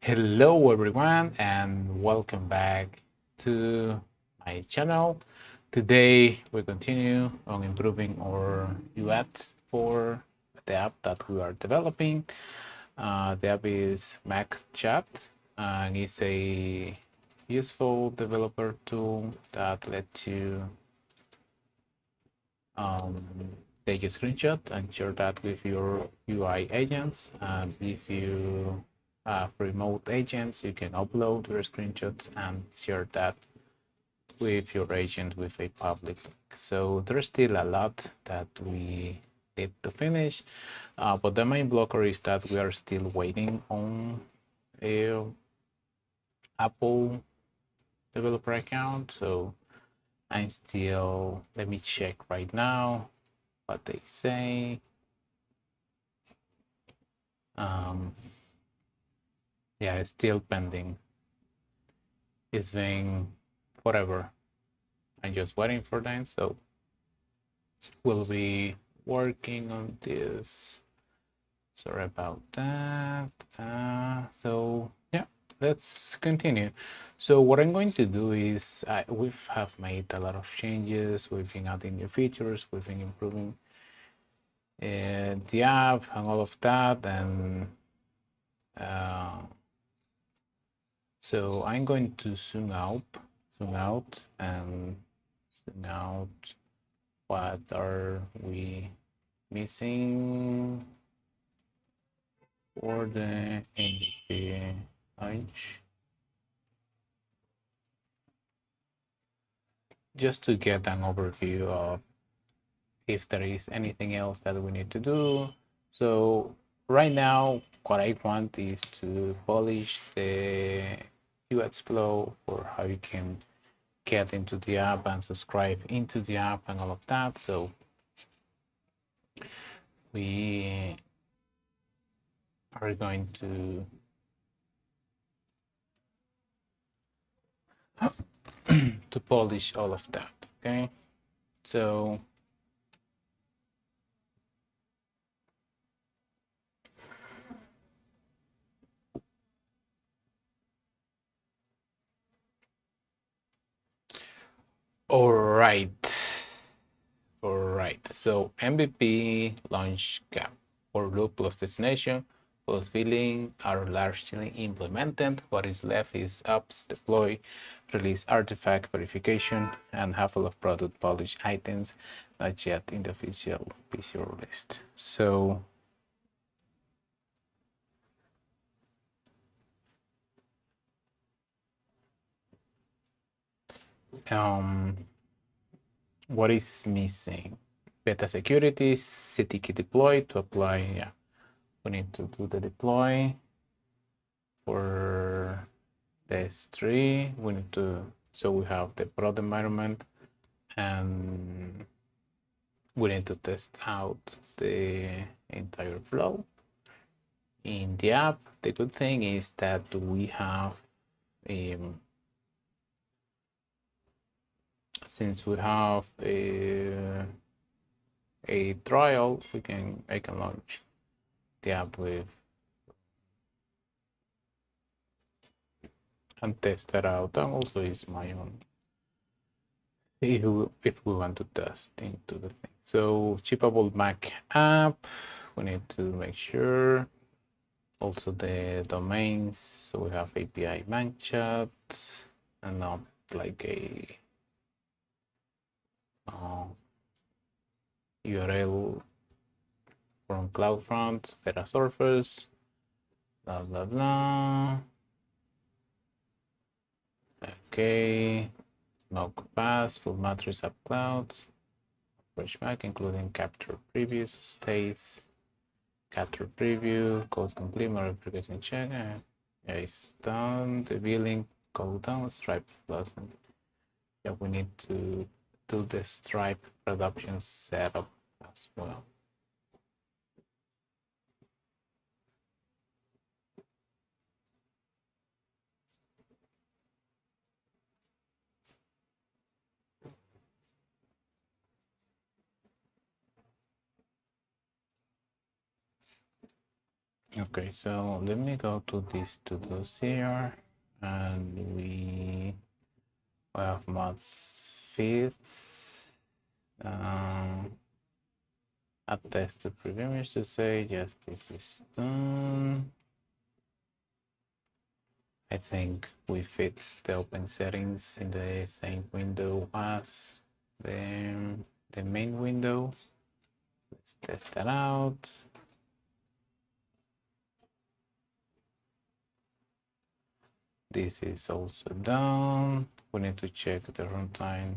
Hello everyone and welcome back to my channel. Today we continue on improving our UX for the app that we are developing. The app is MacShot and it's a useful developer tool that lets you take a screenshot and share that with your UI agents. And if you have remote agents, you can upload your screenshots and share that with your agent with a public link. So there's still a lot that we need to finish, but the main blocker is that we are still waiting on a Apple developer account. So I'm still, let me check right now what they say. Yeah, it's still pending. It's been forever. I'm just waiting for them, so we'll be working on this. Sorry about that. So yeah, let's continue. So what I'm going to do is we have made a lot of changes. We've been adding new features. We've been improving the app and all of that. And so I'm going to zoom out and zoom out. What are we missing for the MVP launch? Just to get an overview of if there is anything else that we need to do. So right now, what I want is to polish the UX flow for how you can get into the app and subscribe into the app and all of that. So we are going to polish all of that. Okay, so all right, so MVP launch gap for loop plus destination plus filling are largely implemented. What is left is apps deploy, release artifact verification, and handful of product polish items not yet in the official PCO list. So what is missing? Beta security, CTK deploy to apply. Yeah, we need to do the deploy for this tree. We need to, so we have the prod environment and we need to test out the entire flow in the app. The good thing is that we have since we have a trial, I can launch the app with and test that out, and also is my own if we want to test into the thing. So shippable Mac app, we need to make sure also the domains. So we have API MacShot and not like a URL from CloudFront, Beta Surface, blah blah blah. Okay, Smoke Pass, Full Matrix App Clouds, Fresh Mac, including capture previews, states, capture preview, code complete, verification check. Yeah, it's done. The billing, go down, Stripe plus. Yeah, we need to do the Stripe production setup as well. Okay, so let me go to these to-dos here, and we have mods fits. A test to preview to say yes, this is done. I think we fixed the open settings in the same window as the main window. Let's test that out. This is also done. We need to check the runtime.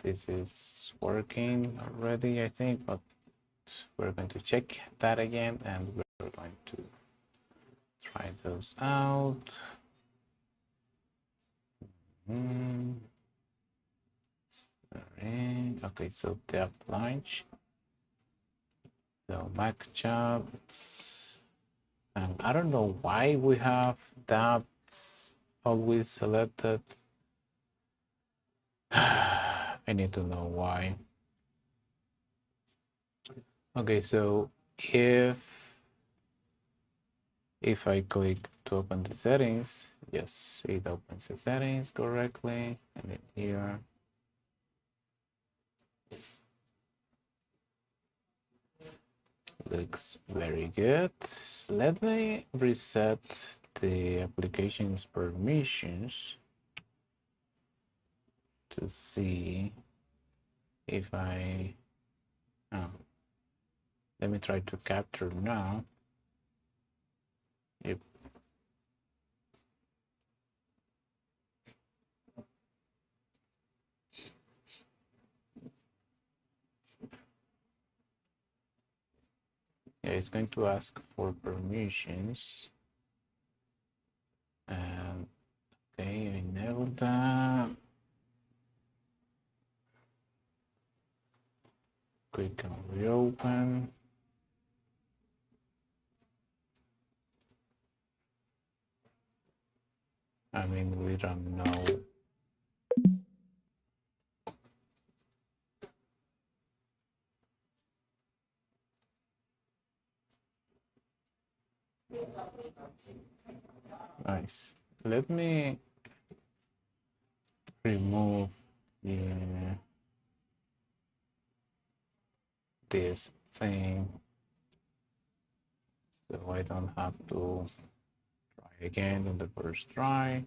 This is working already, I think, but we're going to check that again, and we're going to try those out. Okay, so the app launch. So MacShot, and I don't know why we have that always selected. I need to know why. Okay, so if I click to open the settings, yes, it opens the settings correctly, and then here. Looks very good. Let me reset the application's permissions to see if I let me try to capture now. Yep. Yeah, it's going to ask for permissions. And okay, enable that. Click on reopen. I mean, we don't know. Nice. Let me remove this thing so I don't have to try again on the first try.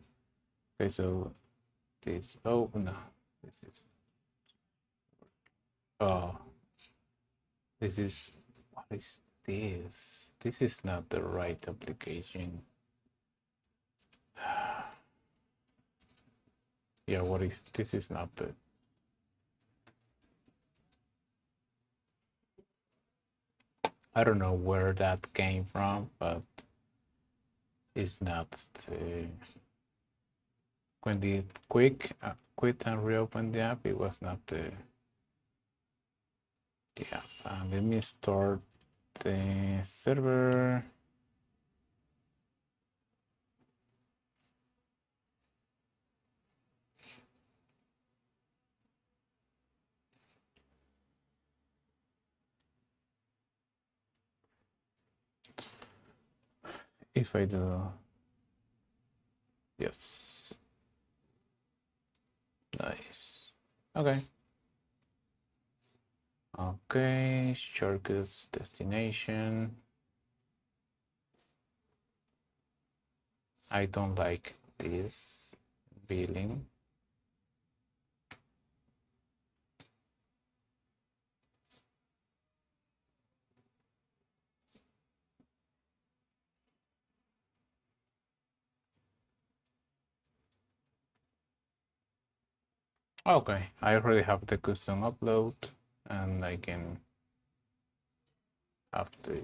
Okay, so this, oh no, this is, oh, this is, what is this? This is not the right application. Yeah, what is, this is not the, I don't know where that came from, but it's not the, when the quit and reopen the app, it was not the app. Let me start the server. If I do, yes, nice. Okay. Okay, shortcuts, destination. I don't like this billing. Okay, I already have the custom upload, and I can have to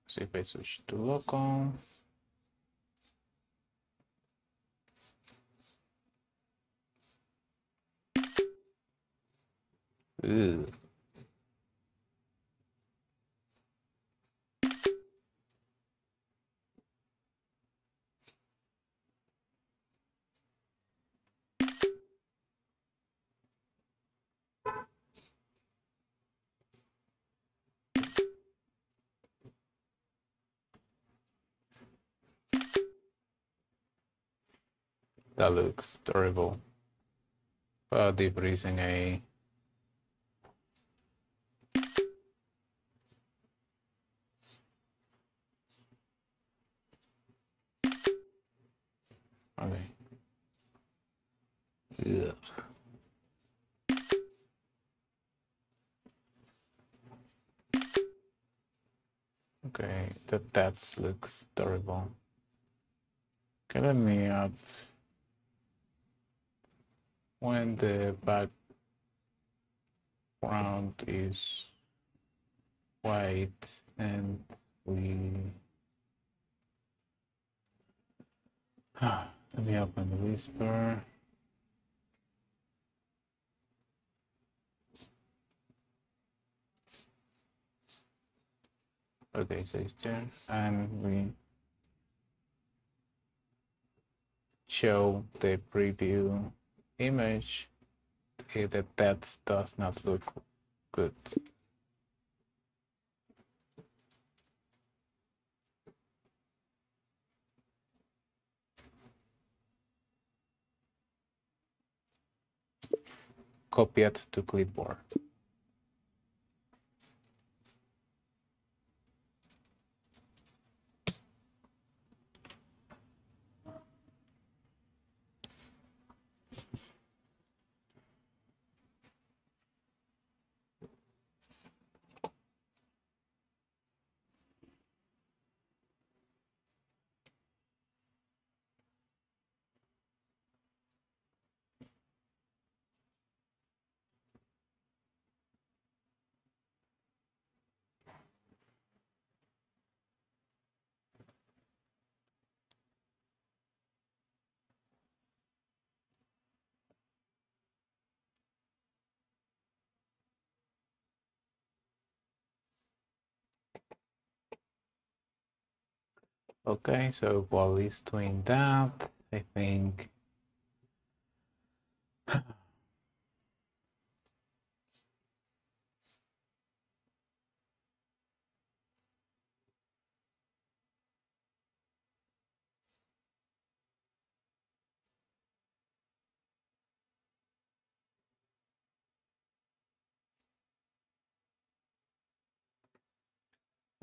see if I switch to local. Ew. That looks terrible. But if using a okay. Ugh. Okay, that looks terrible. Okay, let me add when the background is white and we let me open the whisper. Okay, so it's there, and we show the preview image. Okay, that does not look good. Copy it to clipboard. Okay, so while it's doing that, I think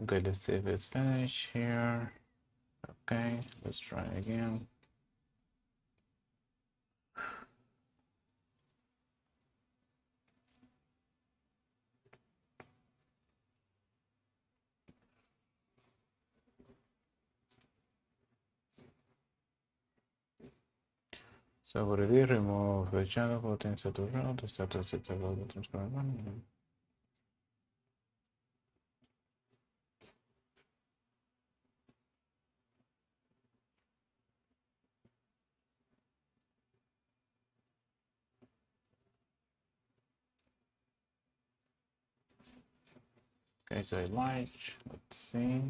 okay, let's see if it's finished here. Okay, let's try again. So what if we remove the channel button, set of round, the status, set of the transparent one. Okay, so I like, let's see.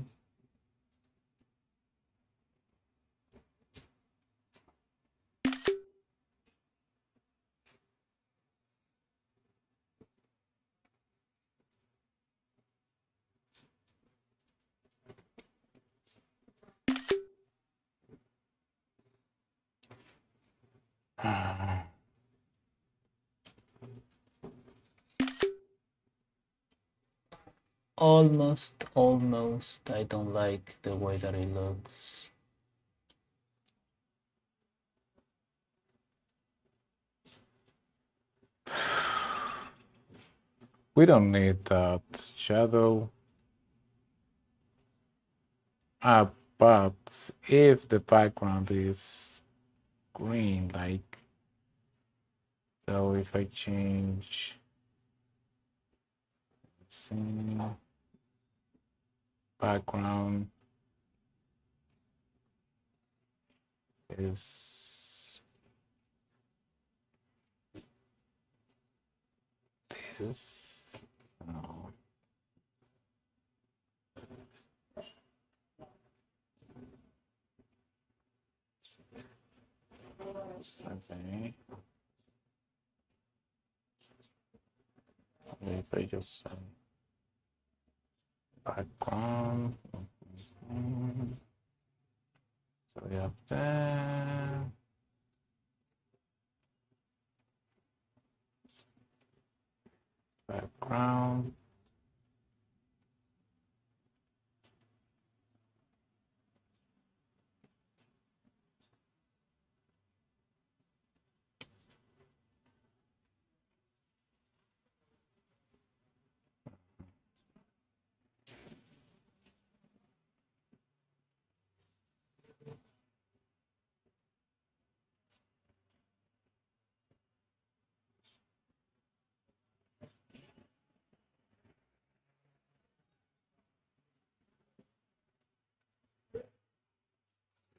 Almost. I don't like the way that it looks. We don't need that shadow. But if the background is green, like, so if I change, let's see, background is this. No. Okay. If I just background. So we have that.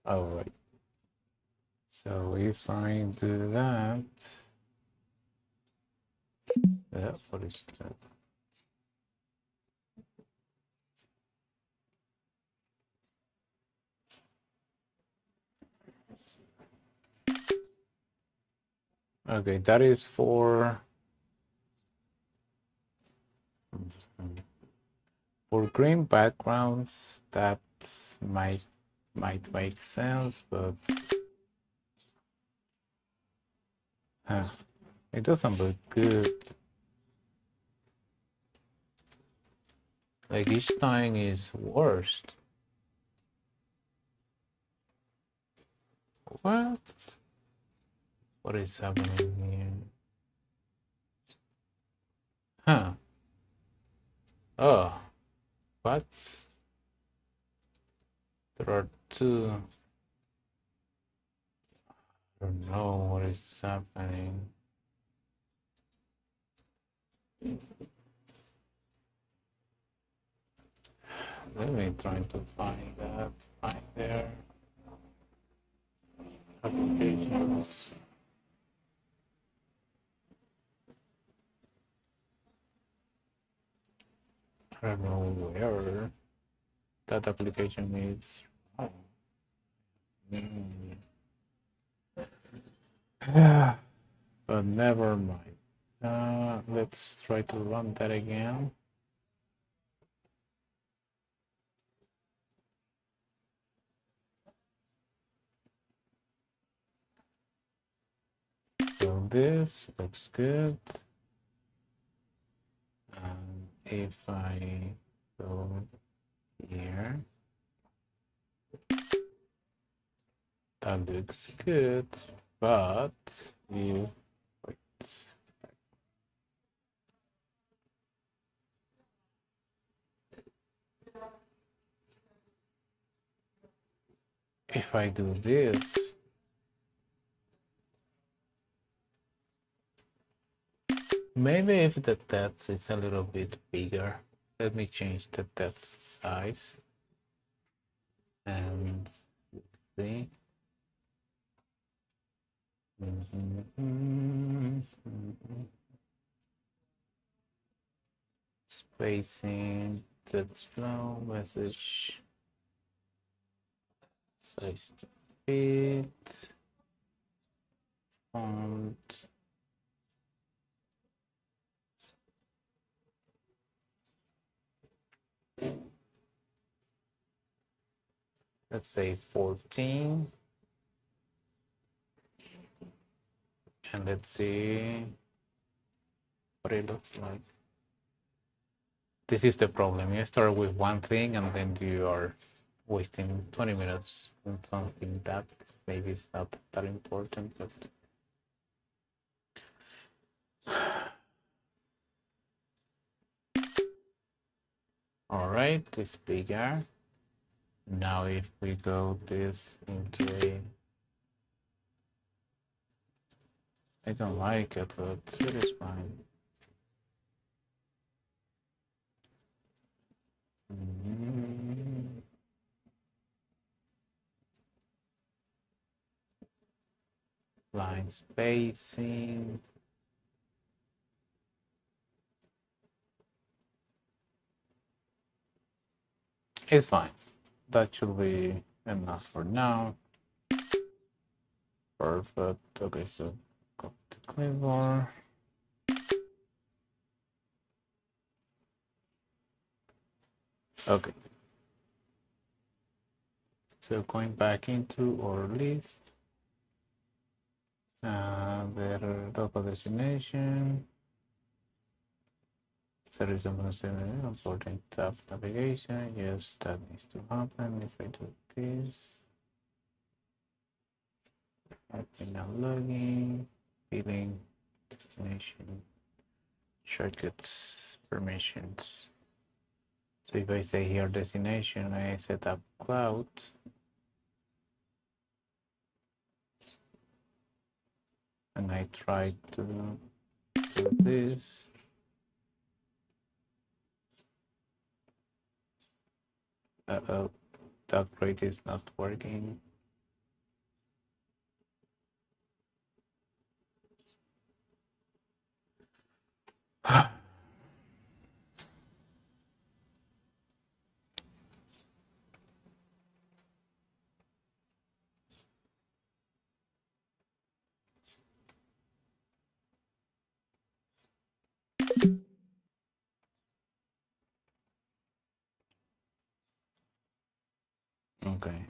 All right. So if I do that, what is that? Okay, that is for green backgrounds. That might make sense, but it doesn't look good. Like each time is worst. What? What is happening here? Huh. Oh, what? There are two. I don't know what is happening. Let me try to find that. Find their applications. I don't know where that application is. Oh. But never mind. Let's try to run that again. So this looks good. And if I go here, that looks good. But if I do this, maybe if the text is a little bit bigger, let me change the text size and see. Spacing, text flow, message, size to fit, font. Let's say 14. And let's see what it looks like. This is the problem. You start with one thing and then you are wasting 20 minutes on something that maybe is not that important, but all right, it's bigger. Now if we go this into a, I don't like it, but it is fine. Line spacing. It's fine. That should be enough for now. Perfect. Okay, so go to clipboard. Okay. So going back into our list, the local destination, service important tab navigation. Yes, that needs to happen. If I do this, open now logging, billing, destination, shortcuts, permissions. So if I say here destination, I set up cloud. And I try to do this. Uh-oh, the upgrade is not working. Okay.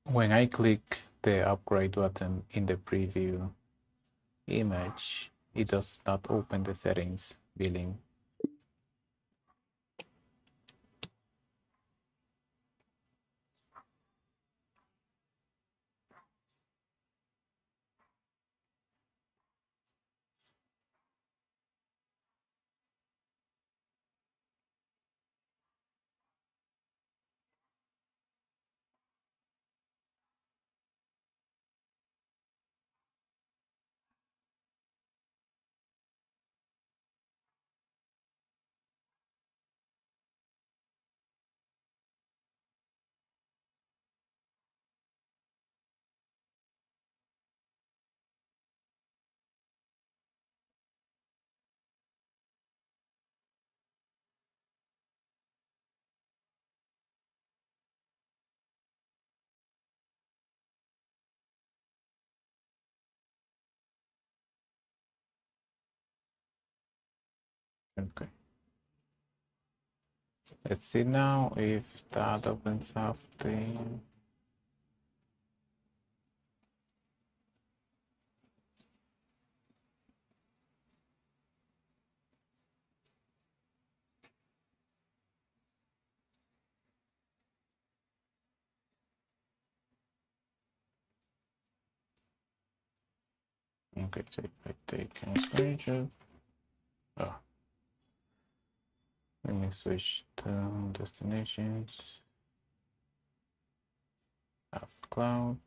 When I click the upgrade button in the preview image, it does not open the settings billing. Okay. Let's see now if that opens up the okay, so if I take a screenshot. Oh, let me switch to destinations. Have cloud.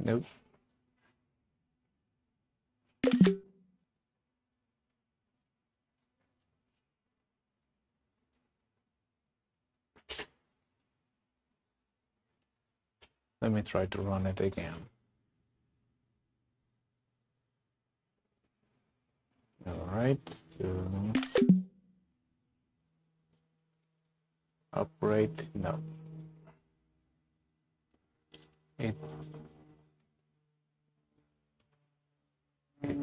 Nope. Let me try to run it again. All right, to upgrade, no. It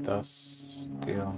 does still.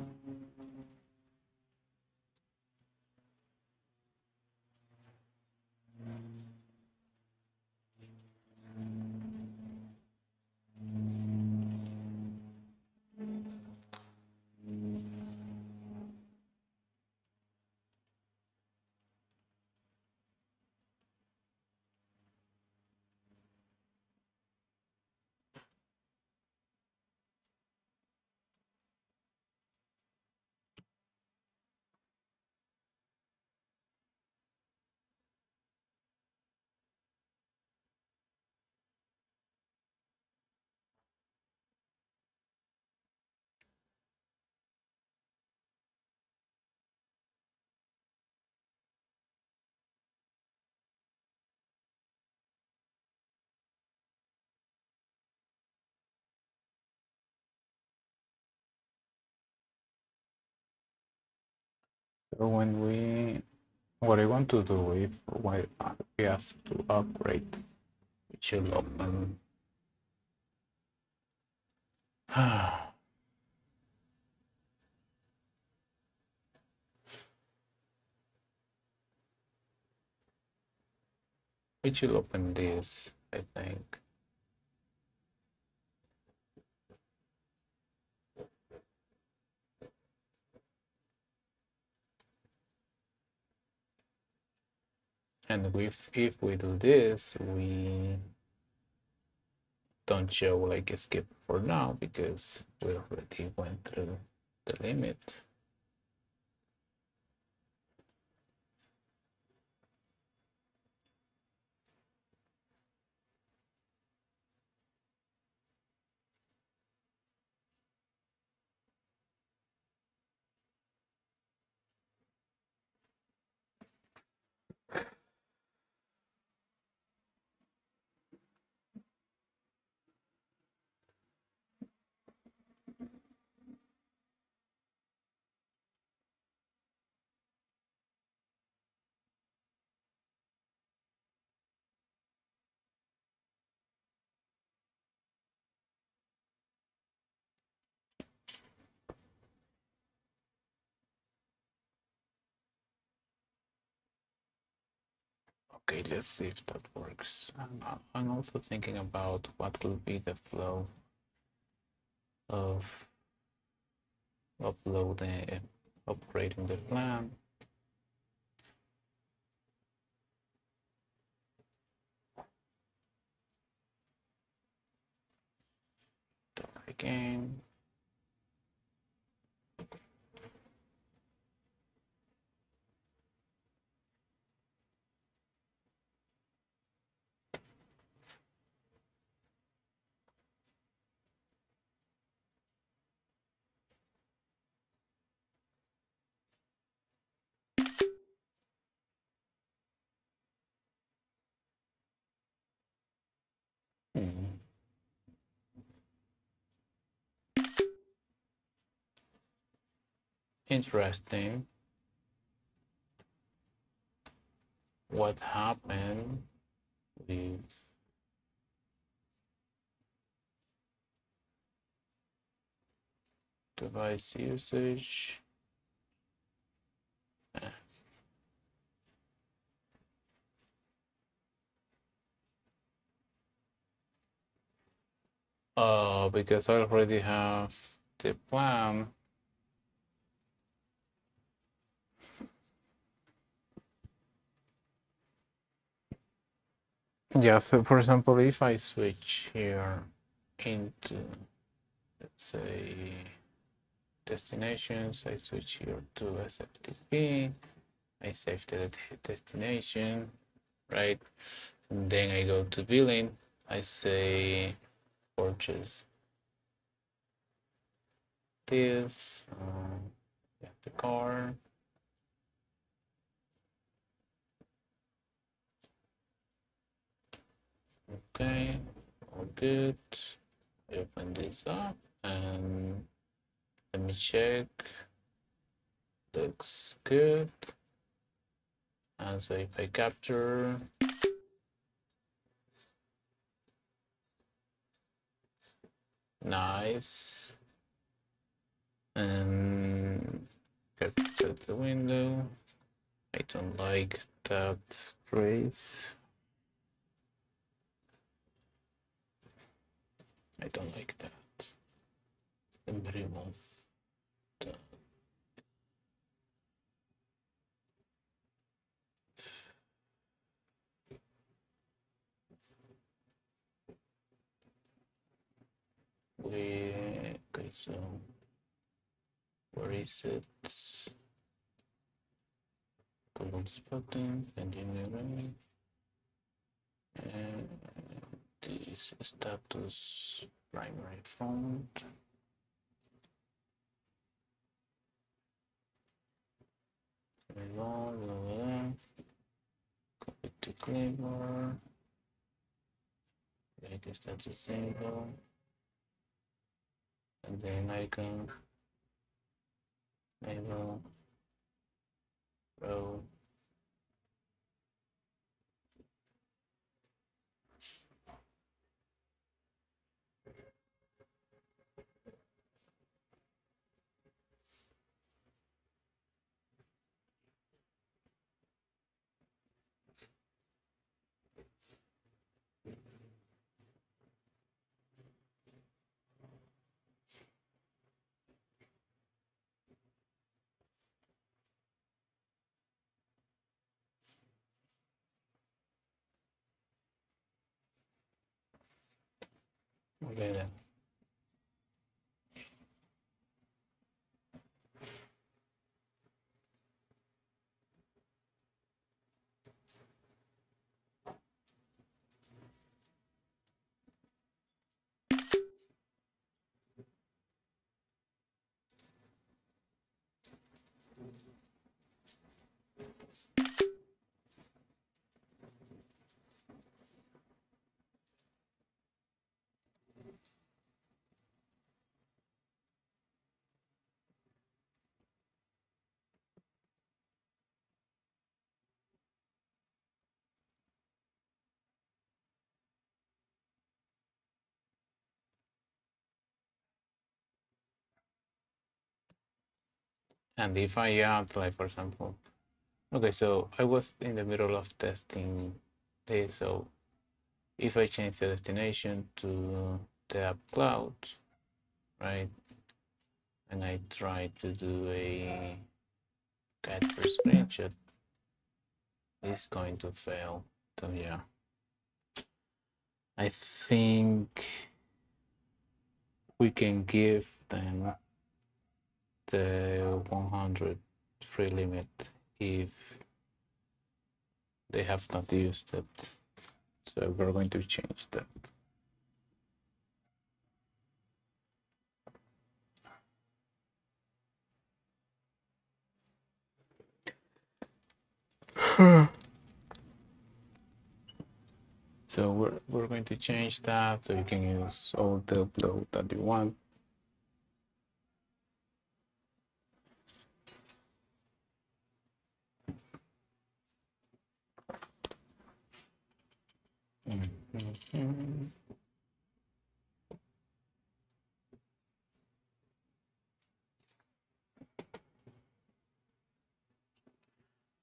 So what I want to do if we ask to upgrade, it should open. It should open this, I think. And if we do this, we don't show like a skip for now because we already went through the limit. Okay, let's see if that works. I'm also thinking about what will be the flow of uploading, upgrading the plan. Again. Hmm. Interesting. What happened with device usage? Because I already have the plan. Yeah, so for example, if I switch here into, let's say, destinations, I switch here to SFTP, I save the destination, right? And then I go to billing, I say purchase this, get the car. Okay, all good. I open this up and let me check. Looks good. And so if I capture, nice. And capture the window. I don't like that trace. I don't like that. Let me remove that. Okay, so where is it? Columns button, engineering, and this status primary font. Copy to clipboard. Make a status symbol, and then icon, label, row. Okay then. And if I add, like for example, Okay, so I was in the middle of testing this. So if I change the destination to the app cloud, right, and I try to do a capture screenshot, it's going to fail. So yeah, I think we can give them the 100 free limit if they have not used it. So we're going to change that. So we're going to change that so you can use all the upload that you want.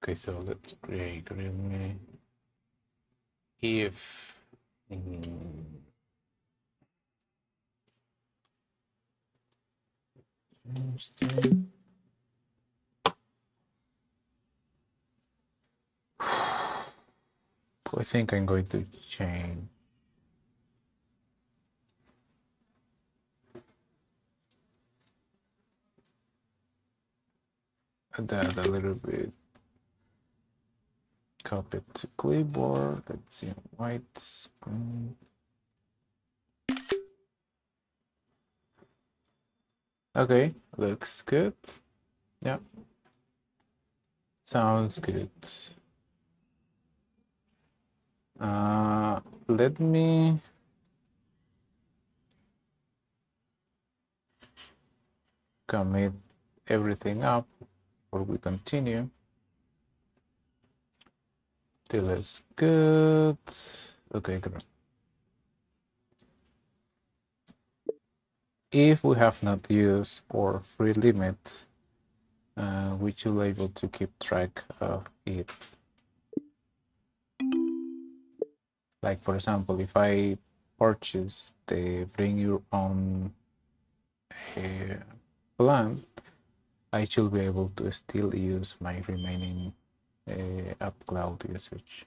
Okay, so let's create GREEDME. If I think I'm going to change that a little bit. Copy it to clipboard. Let's see, white screen. Okay, looks good. Yeah, sounds good. Let me commit everything up before we continue. Still is good. Okay, good. If we have not used our free limit, we should be able to keep track of it. Like for example, if I purchase the bring your own plan, I should be able to still use my remaining app cloud usage.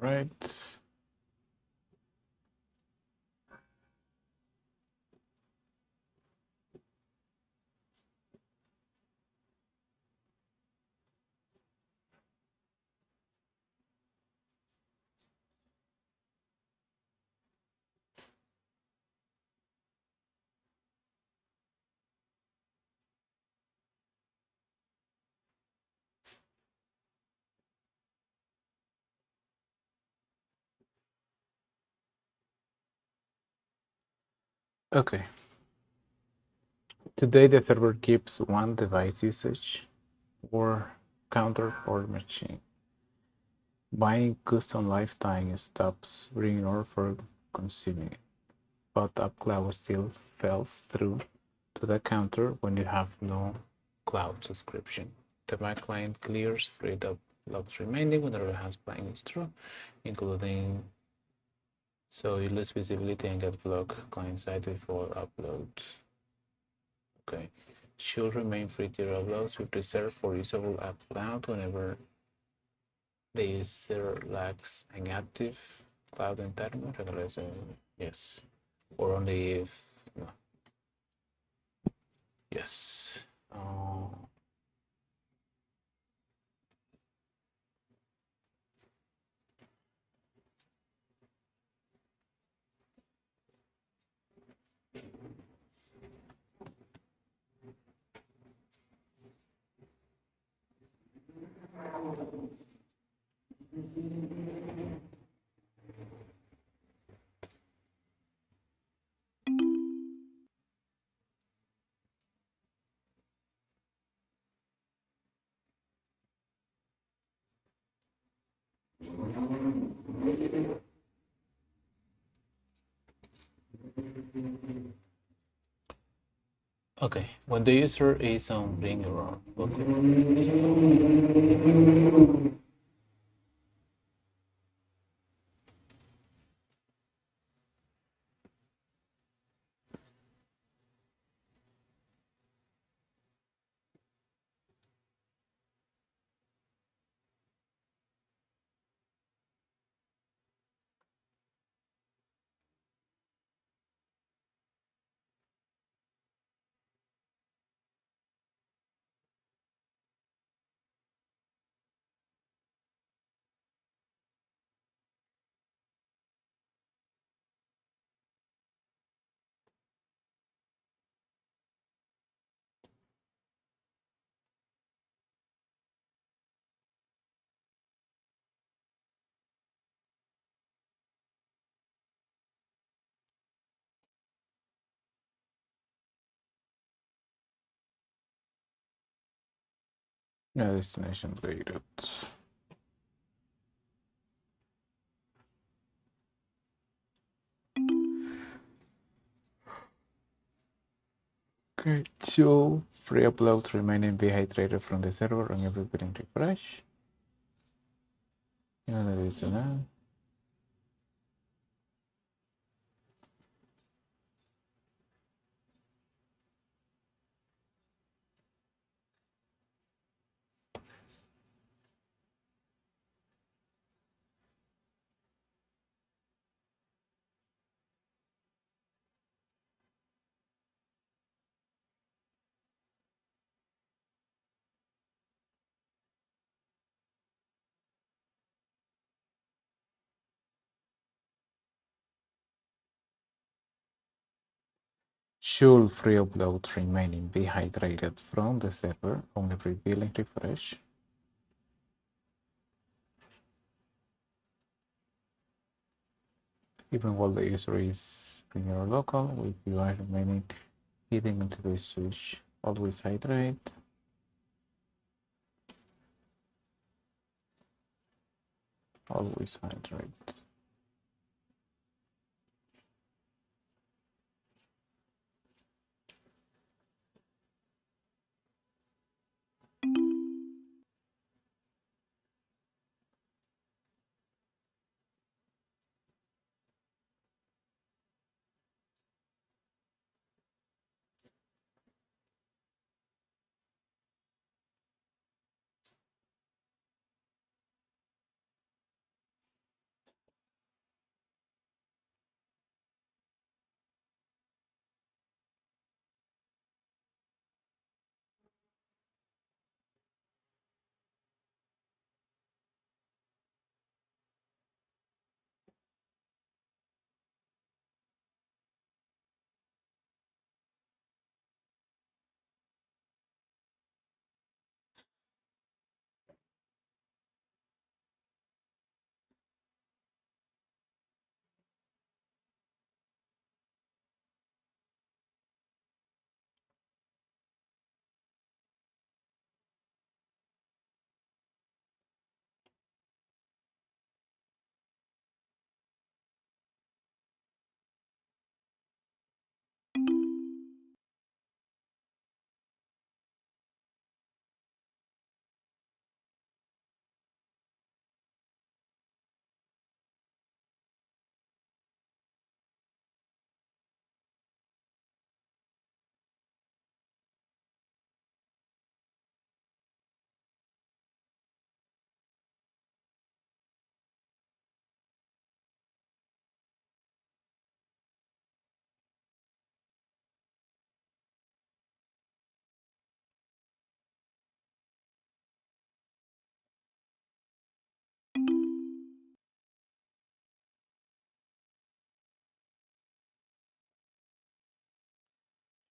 Right. Okay. Today the server keeps one device usage or counter per machine. Buying custom lifetime stops bringing or for consuming it, but UpCloud still falls through to the counter when you have no cloud subscription. The Mac client clears freed up logs remaining whenever it has blank is true, including so you lose visibility and get blocked client side before upload. Okay. Should remain free tier uploads with reserved for usable app cloud whenever the user lacks an active cloud entitlement. Yes. Or only if no. Yes. Okay, when the user is on Bing or yeah, destination graded. Okay, so free uploads remaining dehydrated from the server on every billing refresh. Another is should free uploads remaining dehydrated from the server on every billing refresh. Even while the user is in your local, with UI remaining hidden into the switch, always hydrate. Always hydrate.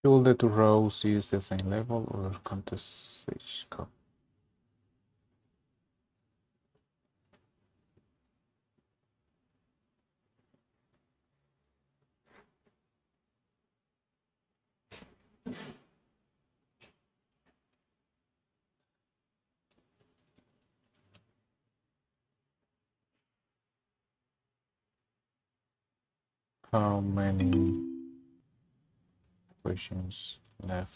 Should the two rows use the same level or context switch code? How many questions left?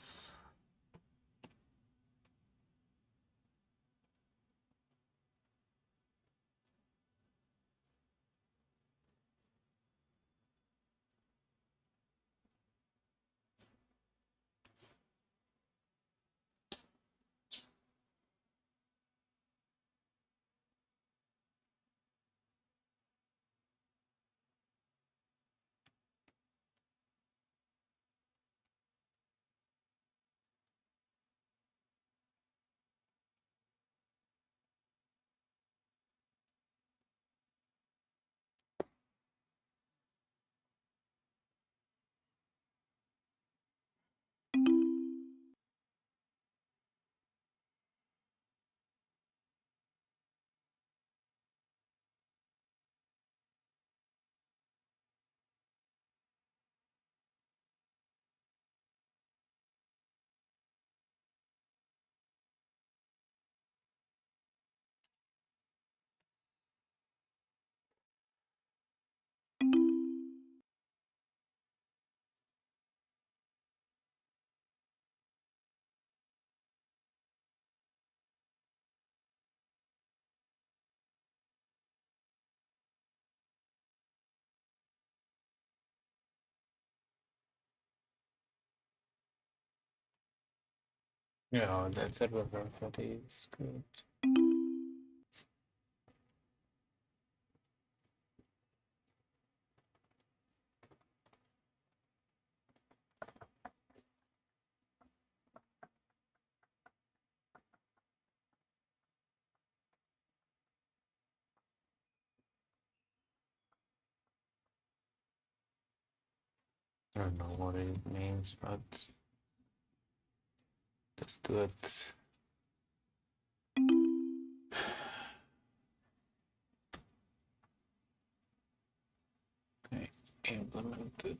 Yeah, that's a river for this. Good. I don't know what it means, but let's do it. Okay, implemented.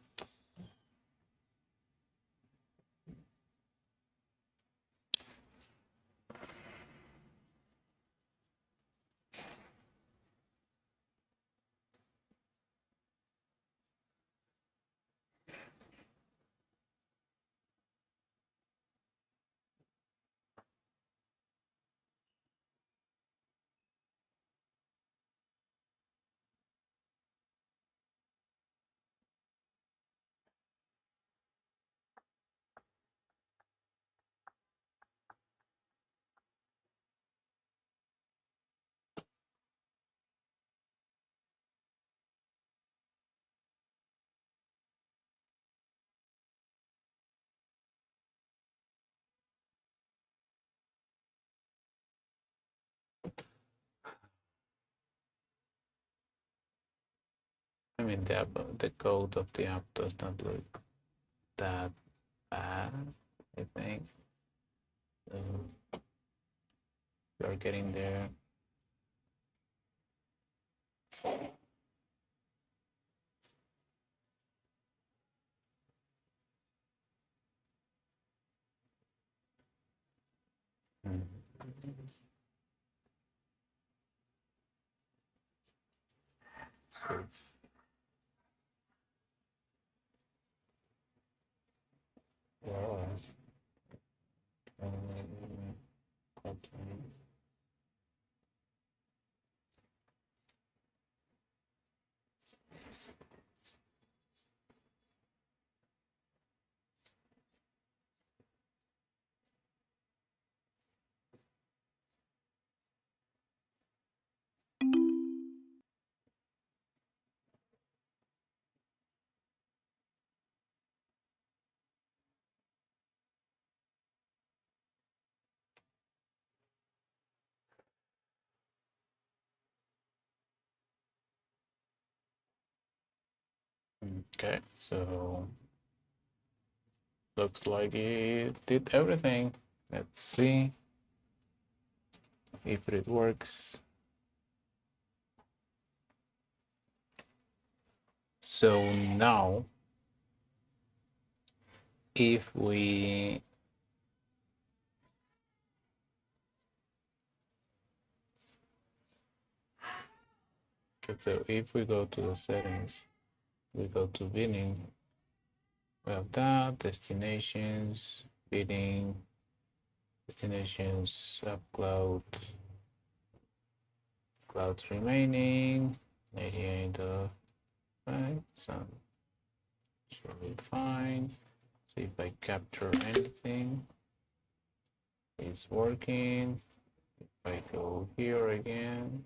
I mean, the code of the app does not look that bad, I think. So we are getting there. So, yeah. Okay. Okay, so Looks like it did everything. Let's see if it works. So now, if we go to the settings, we go to billing, we have that, destinations, billing, destinations, cloud, clouds remaining, 88 right, so should be fine. See if I capture anything, it's working. If I go here again,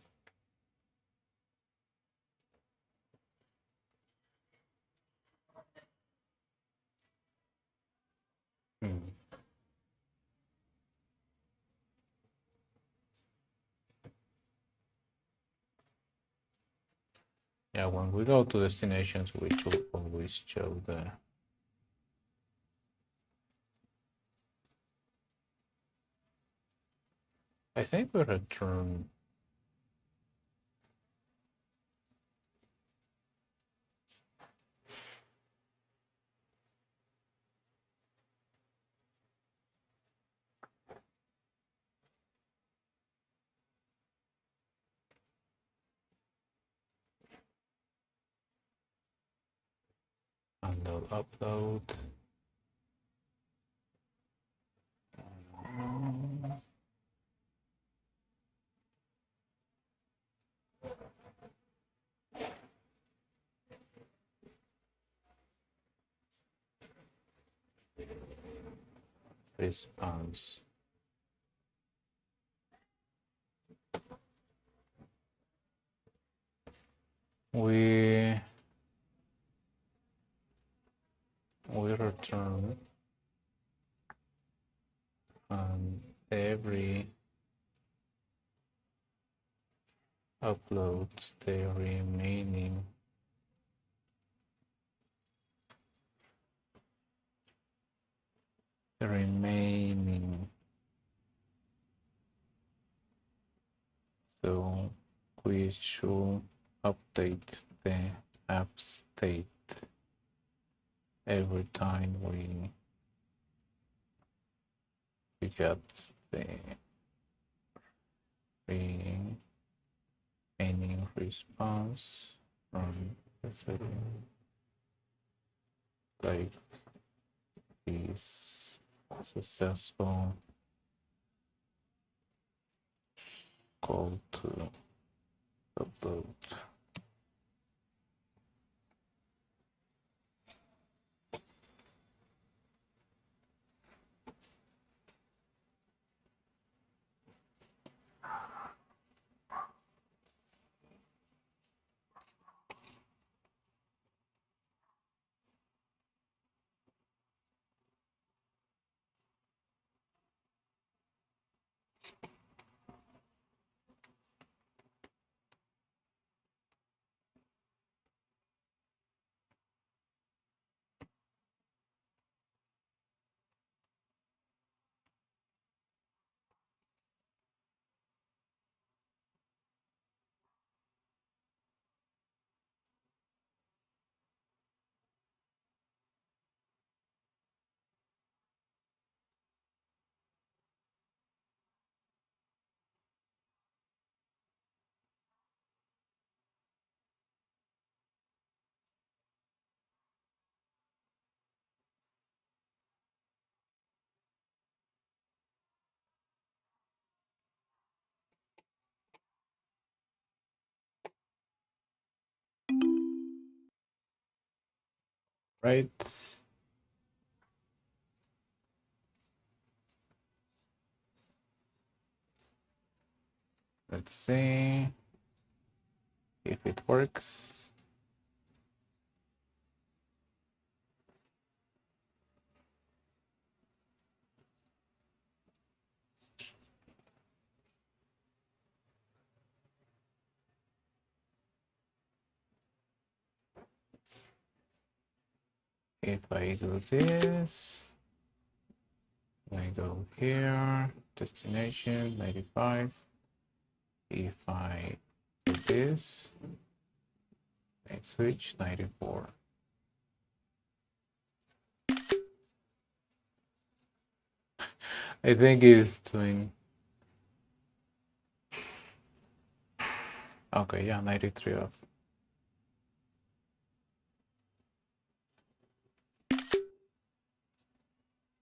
yeah, when we go to destinations, we should always show the I think we return unload, upload. Response. We return every upload the remaining so we should update the app state every time we get the remaining response from the setting, like is successful call to upload. Right. Let's see if it works. If I do this, I go here, destination 95. If I do this, I switch 94. I think it's doing. Okay, yeah, 93 off.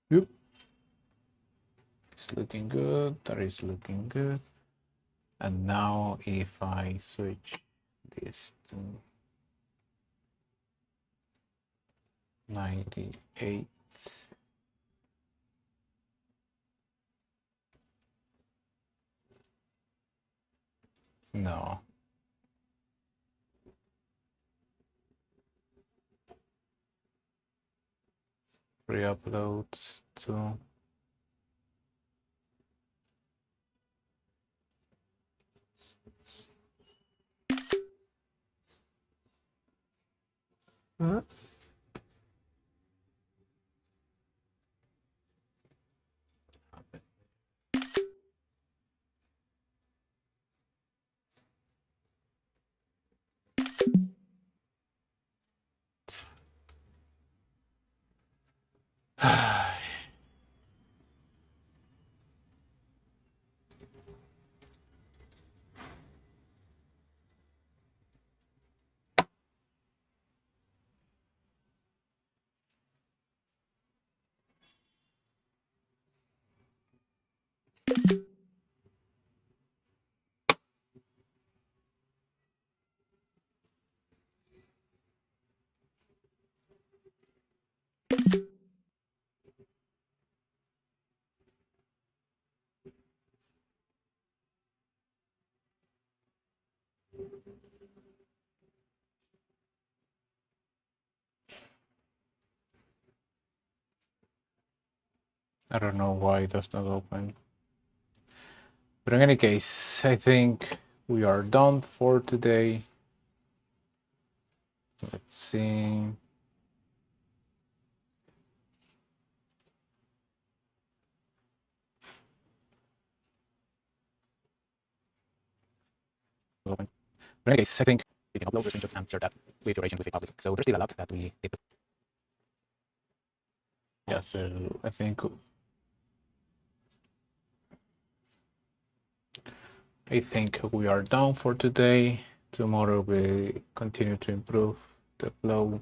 Yep. It's looking good. That is looking good. And now if I switch this to 98. No. Re-uploads to. Huh? I don't know why it does not open. But in any case, I think we are done for today. Let's see. But in any case, I think you can upload the screenshots and share that with your agent with a public. So there's still a lot that we did. Yeah, so I think we are done for today. Tomorrow we continue to improve the flow